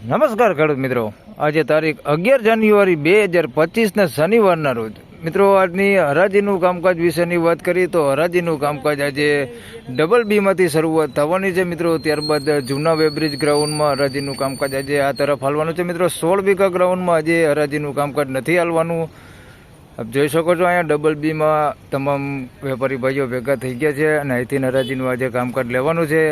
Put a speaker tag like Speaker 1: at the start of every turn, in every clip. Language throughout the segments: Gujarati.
Speaker 1: નમસ્કાર ખેડૂત મિત્રો, આજે તારીખ 11 જાન્યુઆરી 2025 શનિવારના રોજ મિત્રો આજની હરાજીનું કામકાજ વિશેની વાત કરીએ તો હરાજીનું કામકાજ આજે ડબલ બીમાંથી શરૂઆત થવાની છે મિત્રો. ત્યારબાદ જૂના વેબ્રિજ ગ્રાઉન્ડમાં હરાજીનું કામકાજ આજે આ તરફ હાલવાનું છે મિત્રો. 16 વીઘા ગ્રાઉન્ડમાં આજે હરાજીનું કામકાજ નથી હાલવાનું. આપ જોઈ શકો છો અહીંયા ડબલ બીમાં તમામ વેપારી ભાઈઓ ભેગા થઈ ગયા છે અને અહીંથી હરાજીનું આજે કામકાજ લેવાનું છે.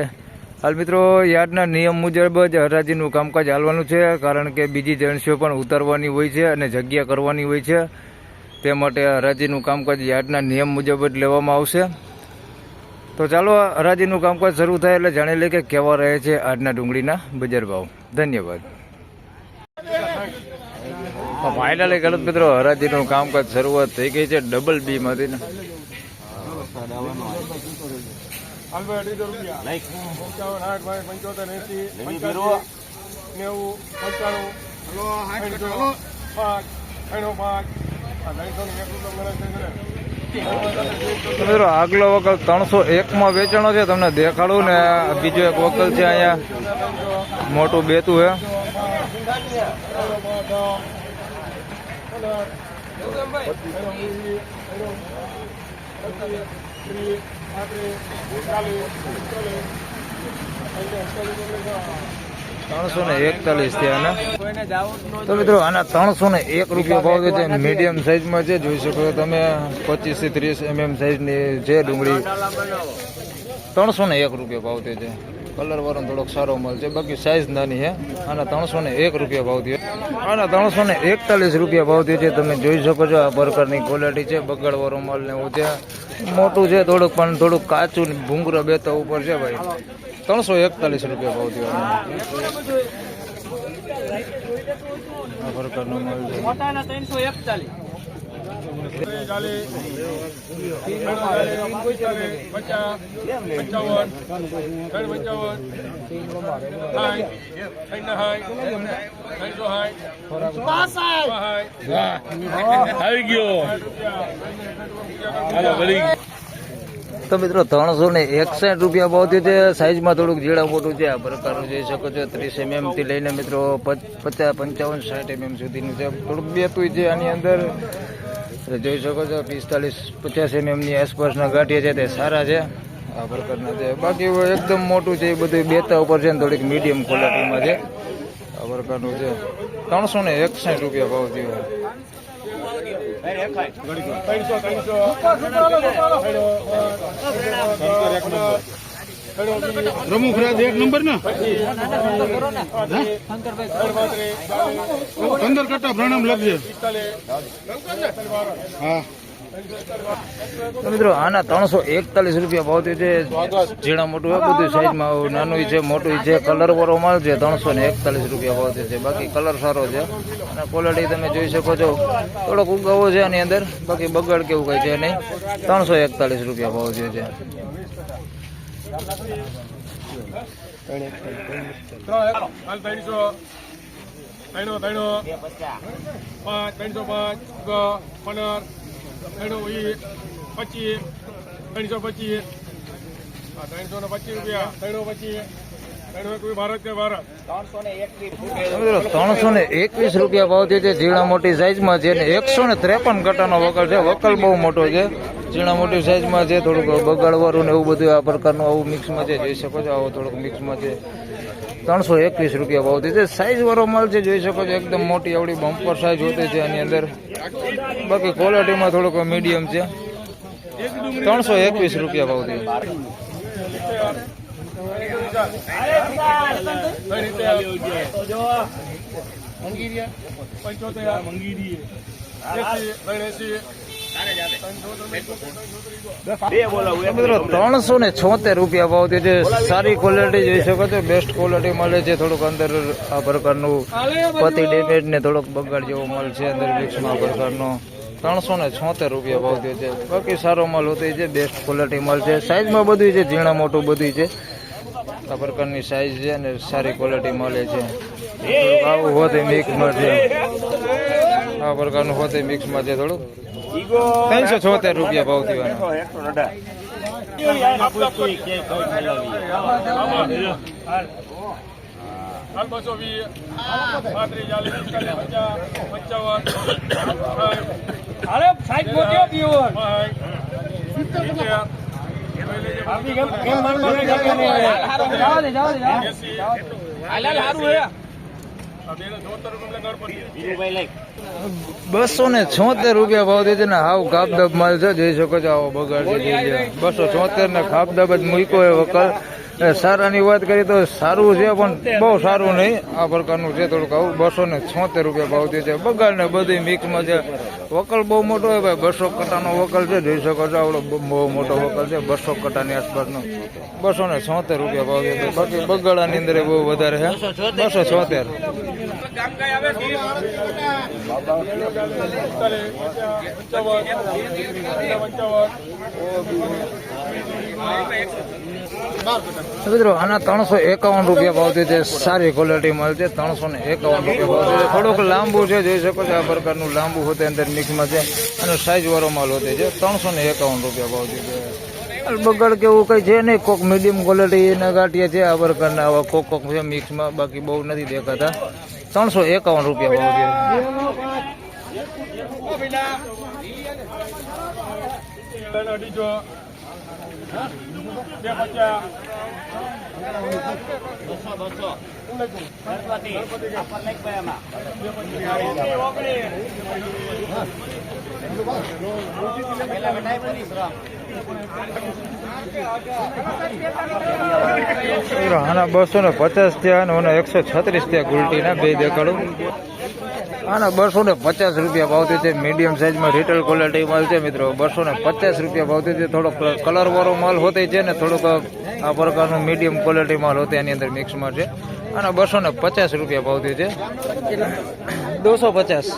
Speaker 1: હાલ મિત્રો યાર્ડના નિયમ મુજબ જ હરાજીનું કામકાજ હાલવાનું છે, કારણ કે બીજી એજન્સીઓ પણ ઉતારવાની હોય છે અને જગ્યા કરવાની હોય છે. તે માટે હરાજીનું કામકાજ યાર્ડના નિયમ મુજબ જ લેવામાં આવશે. તો ચાલો હરાજીનું કામકાજ શરૂ થાય એટલે જાણી લઈએ કે કેવા રહે છે આજના ડુંગળીના બજાર ભાવ. ધન્યવાદ. ફાઇનલી ખેડૂત મિત્રો હરાજીનું કામકાજ શરૂઆત થઈ ગઈ છે ડબલ બીમાંથી ને. મિત્રો આગલો વકલ 301 વેચાણો છે, તમને દેખાડું ને. બીજો એક વકલ છે અહીંયા મોટું બેતું છે. ₹341 થયા ને. તો મિત્રો આના 301 રૂપિયા ભાવ છે. મીડિયમ સાઈઝમાં છે, જોઈ શકો છો તમે. 25 થી 30 mm સાઈઝની છે ડુંગળી. 301 રૂપિયા ભાવ છે. કલર વાળો થોડોક સારો માલ છે, બાકી સાઈઝ નાની છે. આના 301 રૂપિયા ભાવ થયો. આના 341 રૂપિયા ભાવ થયો છે. તમે જોઈ શકો છો આ પ્રકારની ક્વોલિટી છે. બગાડવાળો માલ ને એવું છે. મોટું છે થોડુંક, પણ થોડુંક કાચું ભૂંગરા બેતા ઉપર છે ભાઈ. 341 રૂપિયા ભાવ થયો. આ પ્રકારનો માલ છે. તો મિત્રો 361 રૂપિયા ભાવ થયો છે. સાઈઝમાં થોડુંક ઝીણા મોટું છે. આ પ્રકારનું જોઈ શકો છો. 30 mm થી લઈને મિત્રો 50, 55, 60 mm સુધીનું છે. થોડુંક બેતું છે આની અંદર. જોઈ શકો છો 45, 50 mm ની આસપાસના ગાંઠિયા છે તે સારા છે. આ પ્રકારના છે. બાકી એકદમ મોટું છે એ બધું બેતા ઉપર છે ને થોડીક મીડિયમ ક્વોલિટીમાં છે. આ પ્રકારનું છે. 361 રૂપિયા ભાવ થયો.
Speaker 2: પ્રમુખરાજ 1 નંબર ને 15 કટ્ટા પ્રણામ લખજે. હા
Speaker 1: મિત્રો આના 341 રૂપિયા ભાવ થયો છે. ઝીણા મોટું છે બધું, સાઈઝમાં નાનું છે મોટું છે. કલર વાળો માલ છે. 341 રૂપિયા ભાવ થયો છે. બાકી કલર સારો છે અને ક્વોલિટી તમે જોઈ શકો છો. થોડોક ઉગાવો છે આની અંદર, બાકી બગાડ કેવું કઈ છે નહીં. 341 રૂપિયા ભાવ થયો છે. ₹321 રૂપિયા ભાવ છે. ઝીણા મોટી સાઈઝમાં છે. 153 કટ્ટાનો વકલ છે. વકલ બહુ મોટો છે. ઝીણા મોટી સાઈઝમાં છે. થોડુંક બગાડવાળું ને એવું બધું આ પ્રકારનું આવું મિક્સમાં છે. જોઈ શકો છો આવો થોડુંક મિક્સમાં છે. 321 રૂપિયા ભાવ છે. સાઈઝ વાળો માલ છે. જોઈ શકો છો એકદમ મોટી આવડી બમ્પર સાઈઝ હોતી છે આની અંદર. બાકી ક્વોલિટીમાં થોડુંક મીડિયમ છે. 321 રૂપિયા ભાવ છે. મિત્રો 376 રૂપિયા ભાવ છે. સારી ક્વોલિટી જોઈ શકો છો. બેસ્ટ ક્વોલિટી મળે છે. થોડુંક અંદર આ પ્રકારનું પતિ ડેમેજ ને થોડોક બગાડ જેવો માલ છે અંદર મિક્સમાં. આ પ્રકારનો 376 રૂપિયા ભાવ થયો છે. બાકી સારો માલ હોતી છે. બેસ્ટ ક્વોલિટી માલ છે. સાઈઝમાં બધું છે. ઝીણા મોટું બધું છે. આ પ્રકારની સાઈઝ છે અને સારી ક્વોલિટી મળે છે. આવું હોતે મિક્સમાં છે. આ પ્રકારનું હોતે મિક્સમાં છે. થોડુંક 376 રૂપિયા ભાવ થયો.
Speaker 3: હાલ 220 35 40 45
Speaker 4: અરે સાઈડ મોટો પીવર
Speaker 1: 276 રૂપિયા ભાવ દે છે ને હાવ કાપદબ માલ છે, જોઈ શકો છો. આવો બગાડ છે 276 ને કાપદબ જ મૂક્યો એ વકલ. સારાની વાત કરીએ તો સારું છે પણ બહુ સારું નહીં, આ પ્રકારનું છે થોડુંક આવું. 276 રૂપિયા ભાવ દે છે. બગાડ ને બધી મિક્સમાં છે. વકલ બહુ મોટો હોય ભાઈ, 200 કટાનો વકલ છે, જોઈ શકો છો. આવડો બહુ મોટો વકલ છે, 200 કટાની આસપાસનો. 276 રૂપિયા ભાવ દે છે. બાકી બગાડાની અંદર બહુ વધારે છે. 276. મિત્રો આના 351 રૂપિયા ભાવ દે છે. સારી ક્વોલિટી માલ છે. 351 રૂપિયા ભાવ દે છે. થોડુંક લાંબુ છે, જોઈ શકો છો. આ પ્રકારનું લાંબુ હોતે અંદર મિક્સમાં છે અને સાઈઝ વાળો માલ હોતે છે. 351 રૂપિયા ભાવ દે છે. બગડ કે એવું કઈ છે નહીં, કોક મીડિયમ ક્વોલિટી ના ગાંઠિયા છે આ પ્રકારના. આવા કોક છે મિક્સમાં, બાકી બહુ નથી દેખાતા. 351 રૂપિયા ભાવ છે. આના 250 થયા અને 136 થયા ગુલટીના, બે દેખાડું. આના 250 રૂપિયા ભાવ છે. મીડિયમ સાઇઝમાં રિટેલ ક્વોલિટી માલ છે મિત્રો. 250 રૂપિયા ભાવ છે. થોડોક કલર વાળો માલ હોતે છે ને થોડોક આ પ્રકારનું મીડિયમ ક્વોલિટી માલ હોતે એની અંદર મિક્સમાં છે. આના 250 રૂપિયા ભાવ છે. 250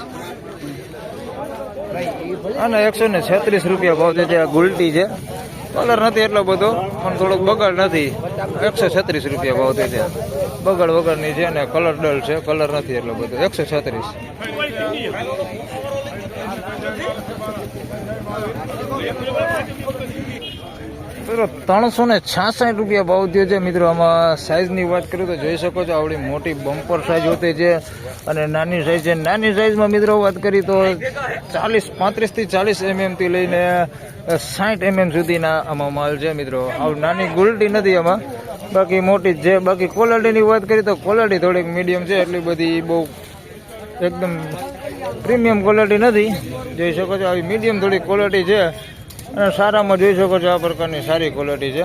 Speaker 1: અને 136 રૂપિયા ભાવ છે. આ ગુલટી છે. કલર નથી એટલો બધો પણ થોડોક બગાડ નથી. 136 રૂપિયા ભાવ છે. બગાડ વગરની છે અને કલર ડલ છે, કલર નથી એટલો બધો. 136. મિત્રો 366 રૂપિયા ભાવ થયો છે મિત્રો. આમાં સાઇઝની વાત કરું તો જોઈ શકો છો આવડી મોટી બમ્પર સાઇઝ હોતી છે અને નાની સાઇઝ છે. નાની સાઇઝમાં મિત્રો વાત કરી તો 35 થી 40 mm થી લઈને 60 mm સુધીના આમાં માલ છે મિત્રો. આવું નાની ગુલટી નથી આમાં, બાકી મોટી જ છે. બાકી ક્વોલિટીની વાત કરીએ તો ક્વોલિટી થોડીક મીડિયમ છે, એટલી બધી બહુ એકદમ પ્રીમિયમ ક્વોલિટી નથી. જોઈ શકો છો આવી મીડિયમ થોડી ક્વોલિટી છે અને સારામાં જોઈ શકો છો આ પ્રકારની સારી ક્વોલિટી છે.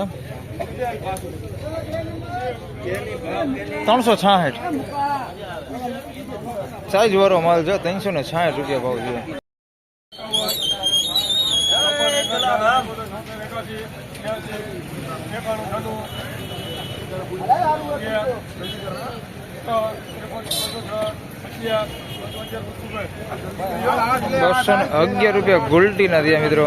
Speaker 1: 366 સાઈઝ વાળો માલ છે. 366 રૂપિયા ભાવ છે. ₹211 ગુલટી ના થયા મિત્રો.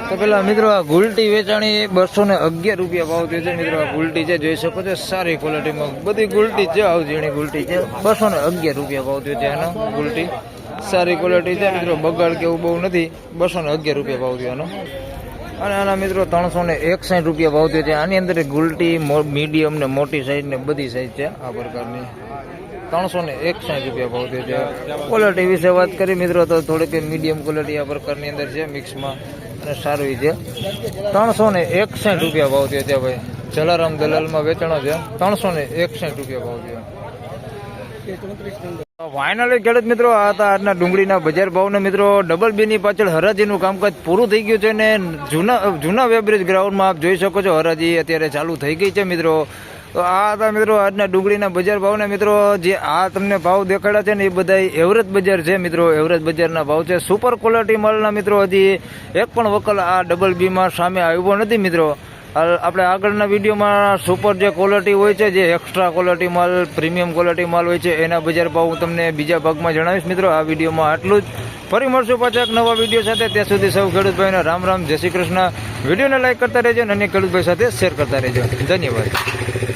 Speaker 1: તો પેલા મિત્રો આ ગુલટી વેચાણી 211 રૂપિયા ભાવ થયો છે મિત્રો. આ ગુલટી છે, જોઈ શકો છો. સારી ક્વોલિટીમાં બધી ગુલટી છે, આવ ઝીણી ગુલટી છે. 211 રૂપિયા ભાવ થયો છે આનો. ગુલટી સારી ક્વોલિટી છે મિત્રો, બગાડ કેવું બહુ નથી. 211 રૂપિયા ભાવ થયો આનો. અને આના મિત્રો 361 રૂપિયા ભાવ થયો છે. આની અંદર ગુલટી મીડિયમ ને મોટી સાઈઝ ને બધી સાઈઝ છે આ પ્રકારની. 361 રૂપિયા ભાવ થયો છે. ક્વોલિટી વિશે વાત કરી મિત્રો તો થોડીક મીડિયમ ક્વોલિટી આ પ્રકારની અંદર છે મિક્સમાં અને સારું છે. 361 રૂપિયા ભાવ થયો છે ભાઈ. જલારામ દલાલમાં વેચાણો છે. 361 રૂપિયા ભાવ થયો. ફાઇનલી ખેડૂત મિત્રો આ હતા આજના ડુંગળીના બજાર ભાવને મિત્રો. ડબલ બીની પાછળ હરાજીનું કામકાજ પૂરું થઈ ગયું છે અને જૂના વેબ્રિજ ગ્રાઉન્ડમાં આપ જોઈ શકો છો હરાજી અત્યારે ચાલુ થઈ ગઈ છે મિત્રો. તો આ હતા મિત્રો આજના ડુંગળીના બજાર ભાવને મિત્રો. જે આ તમને ભાવ દેખાડ્યા છે ને એ બધા એવરેજ બજાર છે મિત્રો. એવરેજ બજારના ભાવ છે. સુપર ક્વોલિટી માલના મિત્રો હજી એક પણ વકલ આ ડબલ બીમાં સામે આવ્યો નથી મિત્રો. આપણે આગળના વિડીયોમાં સુપર જે ક્વોલિટી હોય છે, જે એક્સ્ટ્રા ક્વોલિટી માલ, પ્રીમિયમ ક્વોલિટી માલ હોય છે, એના બજાર ભાવ હું તમને બીજા ભાગમાં જણાવીશ. મિત્રો, આ વિડીયોમાં આટલું જ. ફરી મળશું પાછા એક નવા વિડીયો સાથે. ત્યાં સુધી સૌ ખેડૂતભાઈને રામ રામ, જય શ્રી કૃષ્ણ. વિડીયોને લાઈક કરતા રહેજો અને અન્ય ખેડૂતભાઈ સાથે શેર કરતા રહેજો. ધન્યવાદ.